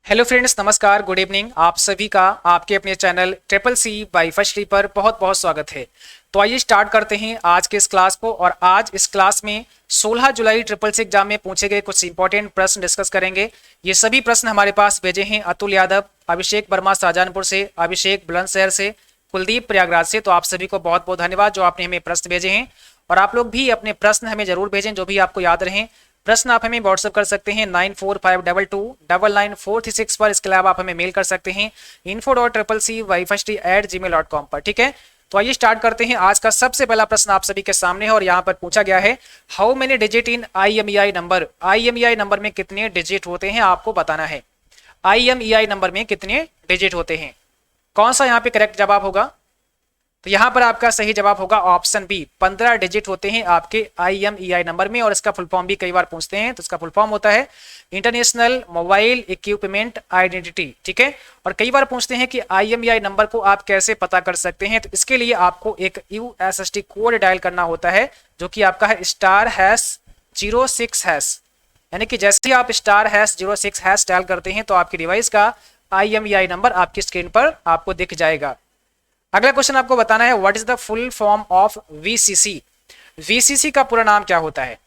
Hello friends, नमस्कार, good evening. आप सभी का आपके अपने channel triple C by firstly पर बहुत बहुत स्वागत है। तो आइए स्टार्ट करते हैं आज के इस क्लास को। और आज इस क्लास में 16 जुलाई ट्रिपल सी एग्जाम में पूछे गए कुछ इंपॉर्टेंट प्रश्न डिस्कस करेंगे। ये सभी प्रश्न हमारे पास भेजे हैं अतुल यादव, अभिषेक वर्मा शाहजहानपुर से, अभिषेक बुलंदशहर से, कुलदीप प्रयागराज से। तो आप सभी को बहुत बहुत धन्यवाद जो आपने हमें प्रश्न भेजे हैं। और आप लोग भी अपने प्रश्न हमें जरूर भेजें जो भी आपको याद रहें। प्रश्न आप हमें व्हाट्सएप कर सकते हैं 9452299436 पर। इसके अलावा आप हमें मेल कर सकते हैं info.cc@gmail.com पर। ठीक है, तो आइए स्टार्ट करते हैं। आज का सबसे पहला प्रश्न आप सभी के सामने है और यहाँ पर पूछा गया है, how many digit in IMEI number. IMEI number में कितने डिजिट होते हैं आपको बताना है। IMEI नंबर में कितने डिजिट होते हैं, कौन सा यहाँ पे करेक्ट जवाब होगा। तो यहां पर आपका सही जवाब होगा ऑप्शन बी, 15 डिजिट होते हैं आपके IMEI नंबर में। और इसका फुल फॉर्म भी कई बार पूछते हैं, तो इसका फुल फॉर्म होता है इंटरनेशनल मोबाइल इक्विपमेंट आइडेंटिटी। ठीक है, और कई बार पूछते हैं कि IMEI नंबर को आप कैसे पता कर सकते हैं। तो इसके लिए आपको एक USSD कोड डायल करना होता है जो कि आपका है *#06#। यानी कि जैसे ही आप *#06# डायल करते हैं तो आपकी डिवाइस का IMEI नंबर आपकी स्क्रीन पर आपको दिख जाएगा। अगला क्वेश्चन आपको बताना है, what is the full form of VCC। VCC का पूरा नाम क्या होता है।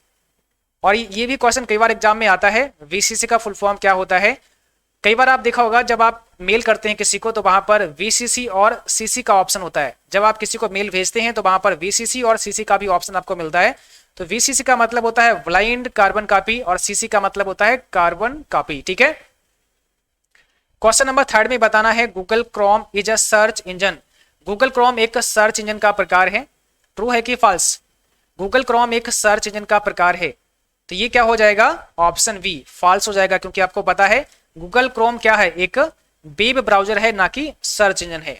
और ये भी क्वेश्चन कई बार एग्जाम में आता है, VCC का फुल फॉर्म क्या होता है। कई बार आप देखा होगा जब आप मेल करते हैं किसी को तो वहां पर VCC और CC का ऑप्शन होता है। जब आप किसी को मेल भेजते हैं तो वहां पर VCC और CC का भी ऑप्शन आपको मिलता है। तो VCC का मतलब होता है ब्लाइंड कार्बन कॉपी और CC का मतलब होता है कार्बन कॉपी। ठीक है, क्वेश्चन नंबर 3 में बताना है, Google Chrome is a search engine. Google Chrome एक सर्च इंजन का प्रकार है, ट्रू है कि फॉल्स। गूगल क्रोम एक सर्च इंजन का प्रकार है, तो ये क्या हो जाएगा, ऑप्शन बी फॉल्स हो जाएगा। क्योंकि आपको पता है गूगल क्रोम क्या है, एक वेब ब्राउजर है ना कि सर्च इंजन है।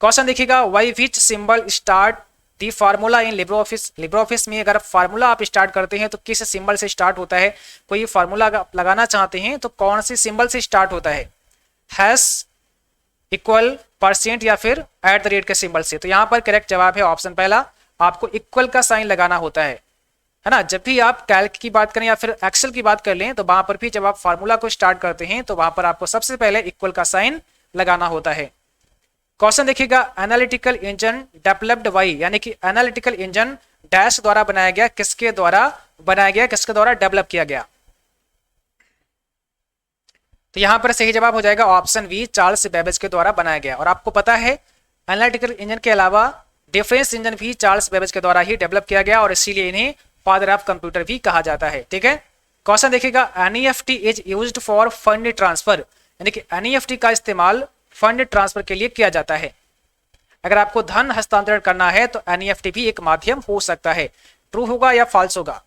क्वेश्चन देखिएगा, why which symbol start the formula in Libre Office. Libre Office में अगर फार्मूला आप स्टार्ट करते हैं तो किस सिंबल से स्टार्ट होता है। कोई फार्मूला लगाना चाहते हैं तो कौन सी सिंबल से स्टार्ट होता है, हैश, इक्वल, परसेंट या फिर @ के सिंबल से। तो यहां पर करेक्ट जवाब है ऑप्शन पहला, आपको इक्वल का साइन लगाना होता है ना। जब भी आप कैल्क की बात करें या फिर एक्सेल की बात कर लें तो वहां पर भी जब आप फार्मूला को स्टार्ट करते हैं तो वहां पर आपको सबसे पहले इक्वल का साइन लगाना होता है। क्वेश्चन देखिएगा, एनालिटिकल इंजन डेवलप्ड बाई, यानी कि एनालिटिकल इंजन डैश द्वारा बनाया गया, किसके द्वारा बनाया गया, किसके द्वारा डेवलप किया गया। तो यहां पर सही जवाब हो जाएगा ऑप्शन बी, चार्ल्स बेबेज के द्वारा बनाया गया। और आपको पता है एनालिटिकल इंजन के अलावा डिफरेंस इंजन भी चार्ल्स बेबेज के द्वारा ही डेवलप किया गया और इसीलिए इन्हें फादर ऑफ कंप्यूटर भी कहा जाता है। ठीक है, क्वेश्चन देखिएगा, NEFT is used for fund transfer, यानी कि NEFT का इस्तेमाल फंड ट्रांसफर के लिए किया जाता है। अगर आपको धन हस्तांतरण करना है तो NEFT भी एक माध्यम हो सकता है। ट्रू होगा या फॉल्स होगा।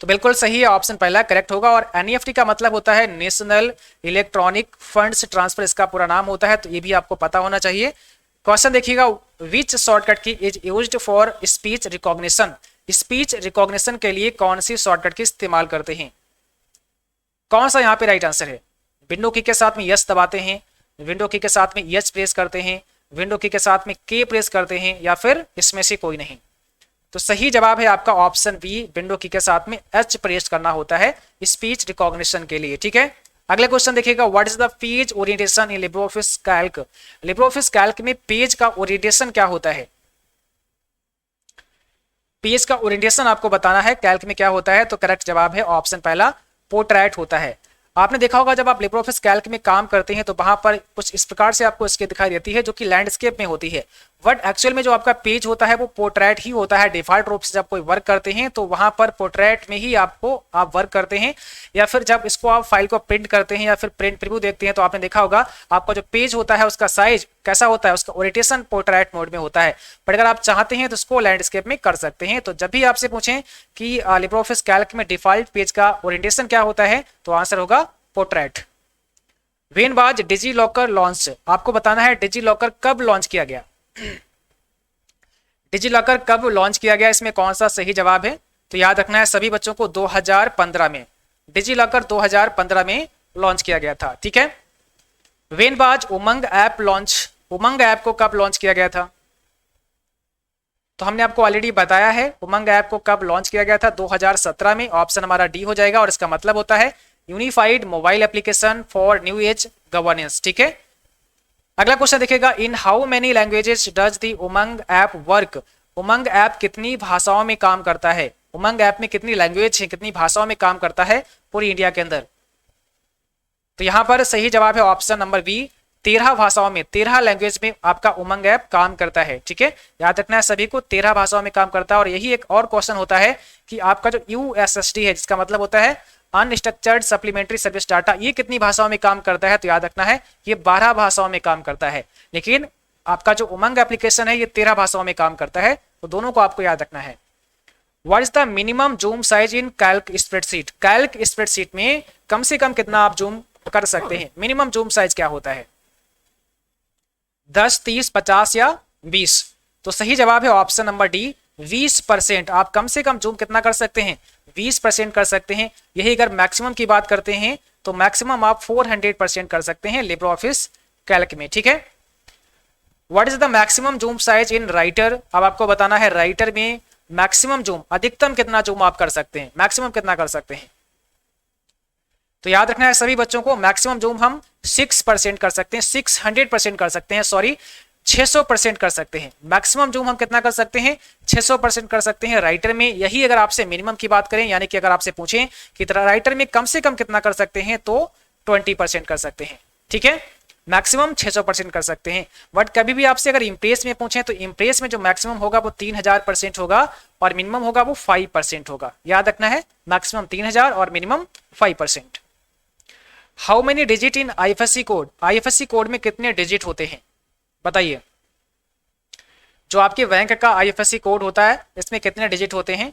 तो बिल्कुल सही है, ऑप्शन पहला करेक्ट होगा। और NEFT का मतलब होता है नेशनल इलेक्ट्रॉनिक फंड्स ट्रांसफर, इसका पूरा नाम होता है, तो ये भी आपको पता होना चाहिए। क्वेश्चन देखिएगा, विच शॉर्टकट की is used for speech recognition. Speech recognition के लिए कौन सी शॉर्टकट की इस्तेमाल करते हैं, कौन सा यहाँ पे राइट आंसर है। विंडो की के साथ में यस दबाते हैं, विंडो की के साथ में यस प्रेस करते हैं, विंडो की के साथ में के प्रेस करते हैं, या फिर इसमें से कोई नहीं। तो सही जवाब है आपका ऑप्शन बी, विंडो की के साथ में एच प्रेस करना होता है स्पीच रिकॉग्निशन के लिए। ठीक है, अगले क्वेश्चन देखिएगा, what is the page orientation in Libre Office Calc. Libre Office Calc में पेज का ओरिएंटेशन क्या होता है। पेज का ओरिएंटेशन आपको बताना है कैल्क में क्या होता है। तो करेक्ट जवाब है ऑप्शन पहला, पोर्ट्रेट होता है। आपने देखा होगा जब आप लिब्रो ऑफिस कैल्क में काम करते हैं तो वहां पर कुछ इस प्रकार से आपको इसके दिखाई देती है जो कि लैंडस्केप में होती है, बट एक्चुअल में जो आपका पेज होता है वो पोर्ट्रेट ही होता है। डिफॉल्ट रूप से जब कोई वर्क करते हैं तो वहां पर पोर्ट्रेट में ही आप वर्क करते हैं, या फिर जब इसको आप फाइल को प्रिंट करते हैं या फिर प्रिंट प्रीव्यू देखते हैं तो आपने देखा होगा आपका जो पेज होता है उसका साइज कैसा होता है, उसका ओरिएंटेशन पोर्ट्रेट मोड में होता है। बट अगर आप चाहते हैं तो उसको लैंडस्केप में कर सकते हैं। तो जब भी आपसे पूछें कि लिब्रो ऑफिस कैल्क में डिफॉल्ट पेज का ओरिएंटेशन क्या होता है तो आंसर होगा portrait. When was DigiLocker launch, आपको बताना है डिजी लॉकर कब लॉन्च किया गया। डिजी लॉकर कब लॉन्च किया गया, इसमें कौन सा सही जवाब है। तो याद रखना है सभी बच्चों को 2015 में, डिजी लॉकर 2015 में लॉन्च किया गया था। ठीक है, when was Umang app launch, Umang app को कब लॉन्च किया गया था। तो हमने आपको ऑलरेडी बताया है उमंग ऐप को कब लॉन्च किया गया था, 2017 में। ऑप्शन हमारा डी हो जाएगा और इसका मतलब होता है unified mobile application for new age governance. ठीक है, अगला क्वेश्चन देखिएगा, in how many languages does the Umang app work. Umang app कितनी भाषाओं में काम करता है? उमंग ऐप में कितनी लैंग्वेज है, कितनी भाषाओं में काम करता है पूरी इंडिया के अंदर? तो यहां पर सही जवाब है ऑप्शन नंबर बी, 13 भाषाओं में, 13 लैंग्वेज में आपका उमंग ऐप काम करता है। ठीक है, याद रखना है सभी को, 13 भाषाओं में काम करता है। और यही एक और क्वेश्चन होता है कि आपका जो यूएसएसडी है, जिसका मतलब होता है अनस्ट्रक्चर्ड सप्लीमेंट्री सर्विस डाटा, ये कितनी भाषाओं में काम करता है? तो याद रखना है ये 12 भाषाओं में काम करता है। लेकिन आपका जो उमंग एप्लीकेशन है ये 13 भाषाओं में काम करता है, तो दोनों को आपको याद रखना है। What is the minimum zoom size in Calc spreadsheet? Calc spreadsheet में कम से कम कितना आप जूम कर सकते हैं? मिनिमम जूम साइज क्या होता है? 10, 30, 50 या 20? तो सही जवाब है ऑप्शन नंबर डी, 20%। आप कम से कम जूम कितना कर सकते हैं? 20% कर सकते हैं। यही अगर मैक्सिमम की बात करते हैं तो मैक्सिमम आप 400% कर सकते हैं लिब्रे ऑफिस कैल्क में। ठीक है, what is the maximum zoom size in writer? अब आपको बताना है राइटर में मैक्सिमम जूम, अधिकतम कितना जूम आप कर सकते हैं, मैक्सिमम कितना कर सकते हैं? तो याद रखना है सभी बच्चों को, मैक्सिमम जूम हम 6% कर सकते हैं, 600% कर सकते हैं, सॉरी 600% कर सकते हैं। मैक्सिमम जूम हम कितना कर सकते हैं? 600% कर सकते हैं राइटर में। यही अगर आपसे मिनिमम की बात करें, यानी कि अगर आपसे पूछें कि राइटर में कम से कम कितना कर सकते हैं, तो 20% कर सकते हैं। ठीक है, मैक्सिमम 600% कर सकते हैं। बट कभी भी आपसे अगर इम्प्रेस में पूछें तो इम्प्रेस में जो मैक्सिमम होगा वो 3000% होगा और मिनिमम होगा वो 5% होगा। याद रखना है, मैक्सिमम 3000 और minimum 5%। How many digit in IFSC code? IFSC code में कितने डिजिट होते हैं बताइए? जो आपके बैंक का आईएफएससी कोड होता है इसमें कितने डिजिट होते हैं?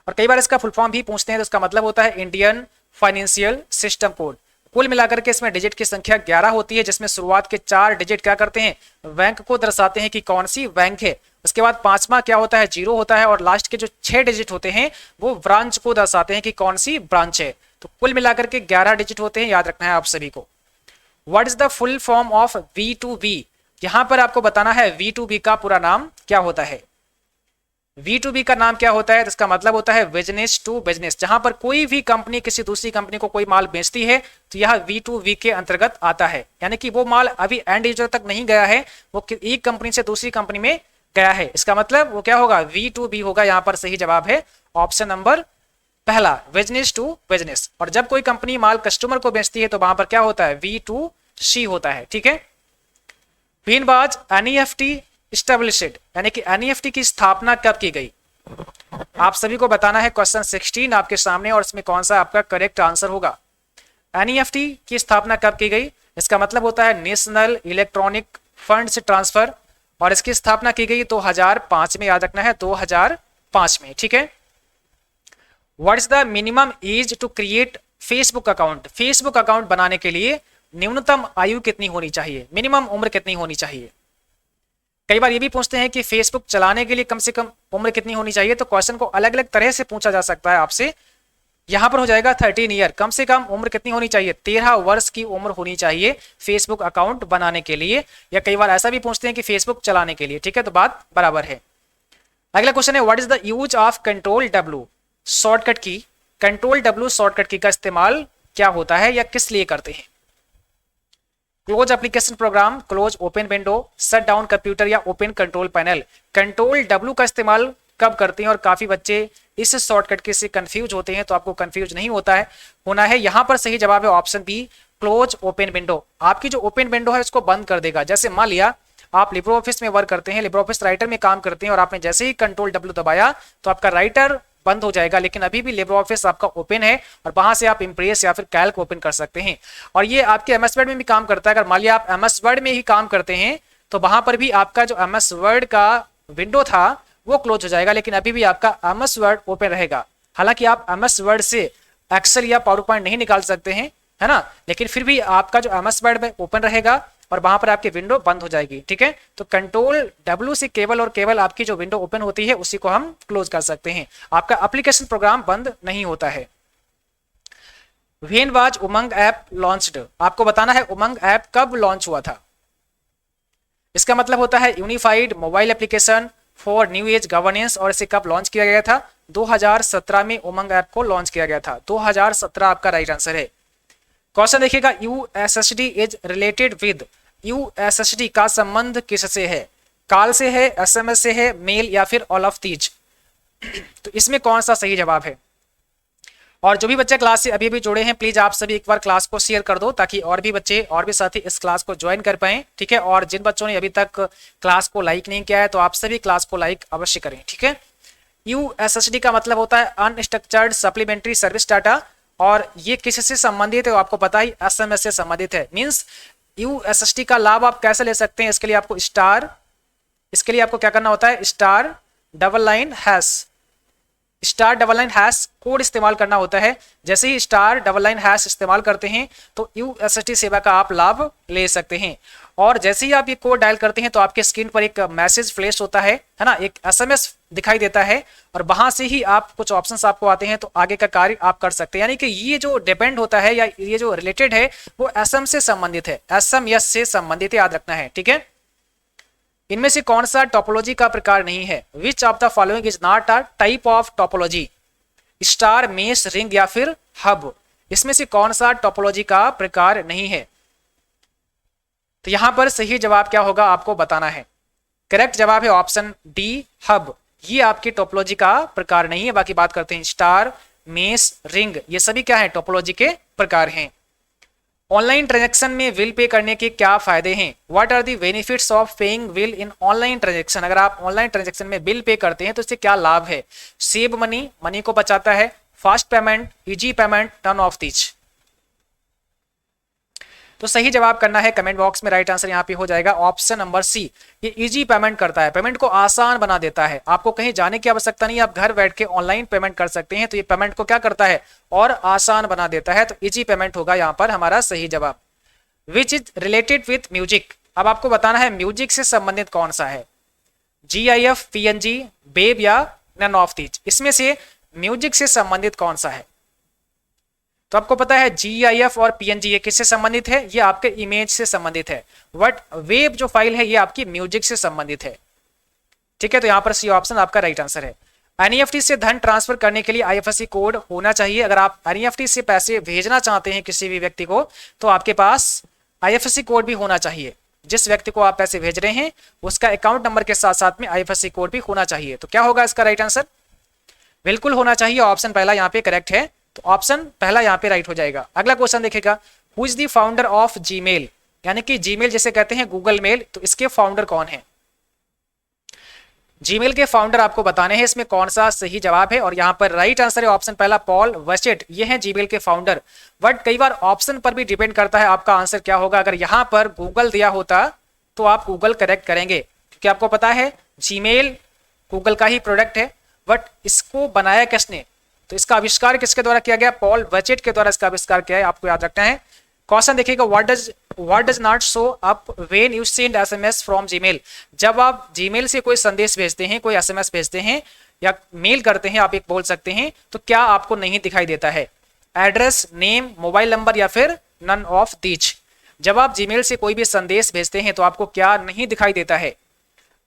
और कई बार इसका फुल फॉर्म भी पूछते हैं, तो इसका मतलब होता है इंडियन फाइनेंशियल सिस्टम कोड। कुल मिलाकर के इसमें डिजिट की संख्या 11 होती है, जिसमें शुरुआत के 4 डिजिट क्या करते हैं? बैंक को दर्शाते हैं कि कौन सी बैंक है। उसके बाद 5वां क्या होता है? 0 होता है। और लास्ट के जो 6 डिजिट होते हैं वो ब्रांच को दर्शाते हैं कि कौन सी ब्रांच है। तो कुल मिलाकर के 11 डिजिट होते हैं, याद रखना है आप सभी को। What is the full form of V2B? यहां पर आपको बताना है V2B का पूरा नाम क्या होता है। V2B का नाम क्या होता है? तो इसका मतलब होता है बिजनेस टू बिजनेस। जहां पर कोई भी कंपनी किसी दूसरी कंपनी को कोई माल बेचती है तो यह V2B के अंतर्गत आता है, यानी कि वो माल अभी एंड यूजर तक नहीं गया है, वो एक कंपनी से दूसरी कंपनी में गया है। इसका मतलब वो क्या होगा? V2B होगा। यहां पर सही जवाब है ऑप्शन नंबर पहला, बिजनेस टू बिजनेस। और जब कोई कंपनी माल कस्टमर को बेचती है तो वहां पर क्या होता है? V2C होता है। ठीक है, बीनबाज NEFT एस्टेब्लिश्ड, यानी कि NEFT की स्थापना कब की गई? आप सभी को बताना है। क्वेश्चन 16 आपके सामने और इसमें कौन सा आपका करेक्ट आंसर होगा। NEFT की स्थापना कब की गई? इसका मतलब होता है नेशनल इलेक्ट्रॉनिक फंड्स ट्रांसफर, और इसकी स्थापना की गई 2005 में। याद रखना है 2005 में। ठीक है, what is the minimum age to create Facebook account? Facebook account बनाने के लिए न्यूनतम आयु कितनी होनी चाहिए, मिनिमम उम्र कितनी होनी चाहिए? कई बार ये भी पूछते हैं कि फेसबुक चलाने के लिए कम से कम उम्र कितनी होनी चाहिए। तो क्वेश्चन को अलग अलग तरह से पूछा जा सकता है आपसे। यहां पर हो जाएगा 13 ईयर, कम से कम उम्र कितनी होनी चाहिए? 13 वर्ष की उम्र होनी चाहिए फेसबुक अकाउंट बनाने के लिए। या कई बार ऐसा भी पूछते हैं कि फेसबुक चलाने के लिए। ठीक है, तो बात बराबर है। अगला क्वेश्चन है, what is the use of control W shortcut की? कंट्रोल W शॉर्टकट की का इस्तेमाल क्या होता है या किस लिए करते हैं? Close application program, close open window, shut down computer या open control panel. Control W का इस्तेमाल कब करते हैं? और काफी बच्चे इस शॉर्टकट के से कंफ्यूज होते हैं, तो आपको कंफ्यूज नहीं होना है। यहां पर सही जवाब है option B, close open window. आपकी जो ओपन विंडो है उसको बंद कर देगा। जैसे मान लिया आप लिब्रे ऑफिस में वर्क करते हैं, लिब्रे ऑफिस राइटर में काम करते हैं, और आपने जैसे ही कंट्रोल W दबाया तो आपका राइटर बंद हो जाएगा, लेकिन अभी भी लिब्रे ऑफिस आपका ओपन है और वहां से आप इंप्रेस या फिर कैल्क ओपन कर सकते हैं। और ये आपके MS वर्ड में भी काम करता है। अगर मान लिया आप MS वर्ड में ही काम करते हैं तो वहां पर भी आपका जो MS वर्ड का विंडो था वो क्लोज हो जाएगा, लेकिन अभी भी आपका MS वर्ड ओपन रहेगा। हालांकि आप MS वर्ड से एक्सेल या पावर पॉइंट नहीं निकाल सकते हैं, है ना, लेकिन फिर भी आपका जो MS वर्ड में ओपन रहेगा और वहां पर आपकी विंडो बंद हो जाएगी। ठीक है, तो कंट्रोल W से केवल और केवल आपकी जो विंडो ओपन होती है उसी को हम क्लोज कर सकते हैं। आपका एप्लीकेशन प्रोग्राम बंद नहीं होता है। When was Umang app launched? आपको बताना है उमंग ऐप कब लॉन्च हुआ था। इसका मतलब होता है unified mobile application for new age governance. और इसे कब लॉन्च किया गया था? 2017 में उमंग ऐप को लॉन्च किया गया था। 2017 आपका राइट आंसर है। क्वेश्चन देखिएगा, USSD is related with, USSD का संबंध किससे है? कॉल से है, एसएमएस से है, मेल या फिर ऑल ऑफ दीज? तो इसमें कौन सा सही जवाब है? और जो भी बच्चे क्लास से अभी भी जुड़े हैं, प्लीज आप सभी एक बार क्लास को शेयर कर दो ताकि और भी बच्चे और भी साथी इस क्लास को ज्वाइन कर पाए। ठीक है, और जिन बच्चों ने अभी तक क्लास को लाइक नहीं किया है तो आप सभी क्लास को लाइक अवश्य करें। ठीक है, यूएसएसडी का मतलब होता है अनस्ट्रक्चर्ड सप्लीमेंट्री सर्विस डाटा, और ये किससे संबंधित है? आपको पता ही, एसएमएस से संबंधित है। मींस यूएसएसडी का लाभ आप कैसे ले सकते हैं? इसके लिए आपको क्या करना होता है? Star double line hash code इस्तेमाल करना होता है। जैसे ही स्टार डबल लाइन हैश इस्तेमाल करते हैं तो यूएसएसडी सेवा का आप लाभ ले सकते हैं। और जैसे ही आप ये कोड डायल करते हैं तो आपके स्क्रीन पर एक मैसेज फ्लैश होता है ना, एक एसएमएस दिखाई देता है, और वहां से ही आप कुछ ऑप्शंस आपको आते हैं तो आगे का कार्य आप कर सकते हैं। यानी कि ये जो डिपेंड होता है या ये जो रिलेटेड है वो एसएम से संबंधित है, एसएमएस से संबंधित, याद रखना है। ठीक है, इनमें से कौन सा टोपोलॉजी का प्रकार नहीं है? Which of the following is not a type of topology? Star, mesh, ring या फिर हब? इसमें से कौन सा टोपोलॉजी का प्रकार नहीं है? तो यहां पर सही जवाब क्या होगा आपको बताना है। करेक्ट जवाब है ऑप्शन डी, हब। ये आपकी टोपोलॉजी का प्रकार नहीं है। बाकी बात करते हैं, स्टार, मेश, रिंग, ये सभी क्या है? टोपोलॉजी के प्रकार हैं। ऑनलाइन ट्रांजैक्शन में बिल पे करने के क्या फायदे हैं? What are the benefits of paying bill in online transaction? अगर आप ऑनलाइन ट्रांजैक्शन में बिल पे करते हैं तो इससे क्या लाभ है? सेव मनी, मनी को बचाता है, fast payment, easy payment, none of these? तो सही जवाब करना है कमेंट बॉक्स में। राइट आंसर यहाँ पे हो जाएगा ऑप्शन नंबर सी। ये इजी पेमेंट करता है, पेमेंट को आसान बना देता है। आपको कहीं जाने की आवश्यकता नहीं, आप घर बैठ के ऑनलाइन पेमेंट कर सकते हैं। तो ये पेमेंट को क्या करता है? और आसान बना देता है। तो इजी पेमेंट होगा यहाँ पर हमारा सही जवाब। Which is related with music? अब आपको बताना है म्यूजिक से संबंधित कौन सा है? GIF, PNG, वेब या नन ऑफ दीज? इसमें से म्यूजिक से संबंधित कौन सा है? तो आपको पता है GIF और PNG ये किससे संबंधित है? ये आपके इमेज से संबंधित है। बट वेब जो फाइल है ये आपकी म्यूजिक से संबंधित है। ठीक है, तो यहां पर सी ऑप्शन आपका राइट आंसर है। NEFT से धन ट्रांसफर करने के लिए IFSC कोड होना चाहिए। अगर आप NEFT से पैसे भेजना चाहते हैं किसी भी व्यक्ति को तो आपके पास IFSC कोड भी होना चाहिए। जिस व्यक्ति को आप पैसे भेज रहे हैं उसका अकाउंट नंबर के साथ साथ में IFSC कोड भी होना चाहिए। तो क्या होगा इसका राइट आंसर? बिल्कुल होना चाहिए। ऑप्शन पहला यहाँ पे करेक्ट है, तो ऑप्शन पहला यहाँ पे राइट हो जाएगा। अगला क्वेश्चन देखिएगा, who is the founder of Gmail? यानी कि जीमेल जैसे कहते हैं गूगल मेल, तो इसके फाउंडर कौन है? जीमेल के फाउंडर आपको बताने हैं, इसमें कौन सा सही जवाब है? और यहाँ पर राइट आंसर है ऑप्शन पहला, पॉल वेचेट। ये है जीमेल के फाउंडर। बट कई बार ऑप्शन पर भी डिपेंड करता है आपका आंसर क्या होगा। अगर यहाँ पर गूगल दिया होता तो आप गूगल करेक्ट करेंगे, क्योंकि आपको पता है जीमेल गूगल का ही प्रोडक्ट है। बट इसको बनाया किसने? तो इसका आविष्कार किसके द्वारा किया गया? पॉल वेचेट के द्वारा इसका आविष्कार किया है, आपको याद रखना है। क्वेश्चन देखिएगा, what does not show up when you send SMS from Gmail? जब आप जीमेल से कोई संदेश भेजते हैं, कोई SMS भेजते हैं या मेल करते हैं, आप एक बोल सकते हैं, तो क्या आपको नहीं दिखाई देता है? एड्रेस, नेम, मोबाइल नंबर या फिर नन ऑफ दीज? जब आप जीमेल से कोई भी संदेश भेजते हैं तो आपको क्या नहीं दिखाई देता है?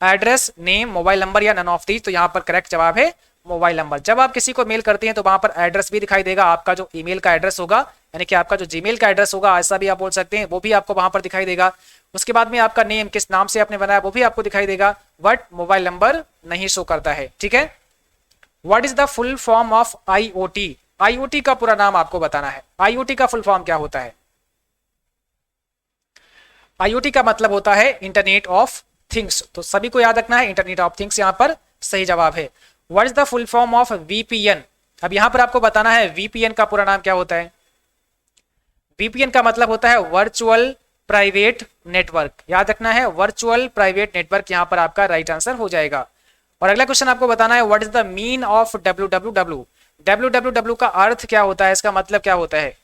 एड्रेस, नेम, मोबाइल नंबर या नन ऑफ दीज? तो यहाँ पर करेक्ट जवाब है मोबाइल नंबर। जब आप किसी को मेल करते हैं तो वहां पर एड्रेस भी दिखाई देगा, आपका जो ईमेल का एड्रेस होगा, यानी कि आपका जो जीमेल का एड्रेस होगा, ऐसा भी आप बोल सकते हैं, वो भी आपको वहां पर दिखाई देगा। उसके बाद में आपका नेम, किस नाम से आपने बनाया, वो भी आपको दिखाई देगा, बट मोबाइल नंबर नहीं शो करता है। ठीक है, what is the full form of IoT? IoT का पूरा नाम आपको बताना है। IoT का फुल फॉर्म क्या होता है? IoT का मतलब होता है इंटरनेट ऑफ थिंग्स। तो सभी को याद रखना है, इंटरनेट ऑफ थिंग्स यहाँ पर सही जवाब है। What is the full form of VPN? अब यहां पर आपको बताना है VPN का पूरा नाम क्या होता है। VPN का मतलब होता है वर्चुअल प्राइवेट नेटवर्क। याद रखना है, वर्चुअल प्राइवेट नेटवर्क यहाँ पर आपका राइट आंसर हो जाएगा। और अगला क्वेश्चन आपको बताना है, what is the mean of www? www का अर्थ क्या होता है, इसका मतलब क्या होता है?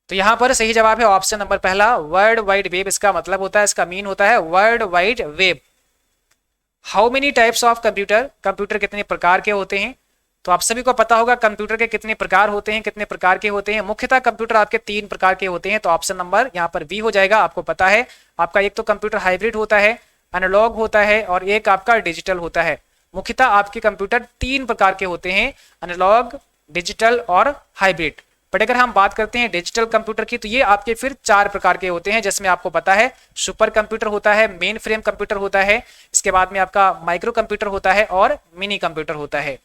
तो यहां पर सही जवाब है ऑप्शन नंबर पहला, वर्ल्ड वाइड वेब इसका मतलब होता है, इसका मीन होता है world wide web. How many types of computer? Computer कितने प्रकार के होते हैं? तो आप सभी को पता होगा कंप्यूटर के कितने प्रकार होते हैं, कितने प्रकार के होते हैं। मुख्यतः कंप्यूटर आपके 3 प्रकार के होते हैं, तो ऑप्शन नंबर यहाँ पर बी हो जाएगा। आपको पता है आपका एक तो कंप्यूटर हाइब्रिड होता है, एनालॉग होता है और एक आपका डिजिटल होता है। मुख्यतः आपके कंप्यूटर 3 प्रकार के होते हैं, एनालॉग, डिजिटल और हाइब्रिड। बट अगर हम बात करते हैं डिजिटल कंप्यूटर की तो ये आपके फिर 4 प्रकार के होते हैं, जिसमें आपको पता है सुपर कंप्यूटर होता है, मेन फ्रेम कंप्यूटर होता है, इसके बाद में आपका माइक्रो कंप्यूटर होता है और मिनी कंप्यूटर होता है।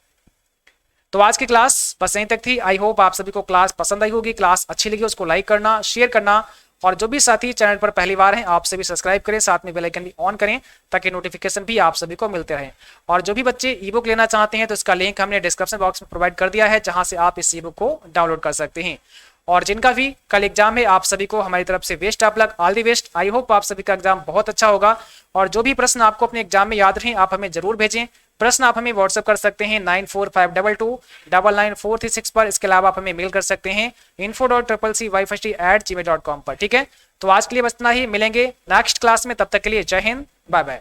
तो आज की क्लास बस यहीं तक थी। आई होप आप सभी को क्लास पसंद आई होगी, क्लास अच्छी लगी उसको लाइक करना, शेयर करना, और जो भी साथी चैनल पर पहली बार हैं आप सभी सब्सक्राइब करें, साथ में बेल आइकन भी ऑन करें ताकि नोटिफिकेशन भी आप सभी को मिलते रहें। और जो भी बच्चे ई बुक लेना चाहते हैं तो इसका लिंक हमने डिस्क्रिप्शन बॉक्स में प्रोवाइड कर दिया है, जहां से आप इस ई बुक को डाउनलोड कर सकते हैं। और जिनका भी कल एग्जाम है आप सभी को हमारी तरफ से best of luck, all the best. I hope आप सभी का एग्जाम बहुत अच्छा होगा। और जो भी प्रश्न आपको अपने एग्जाम में याद रहें आप हमें जरूर भेजें। प्रश्न आप हमें व्हाट्सएप कर सकते हैं 9452299436 पर। इसके अलावा आप हमें मेल कर सकते हैं info.cccwifi@gmail.com पर। ठीक है, तो आज के लिए बस इतना ही, मिलेंगे नेक्स्ट क्लास में, तब तक के लिए जय हिंद, बाय बाय।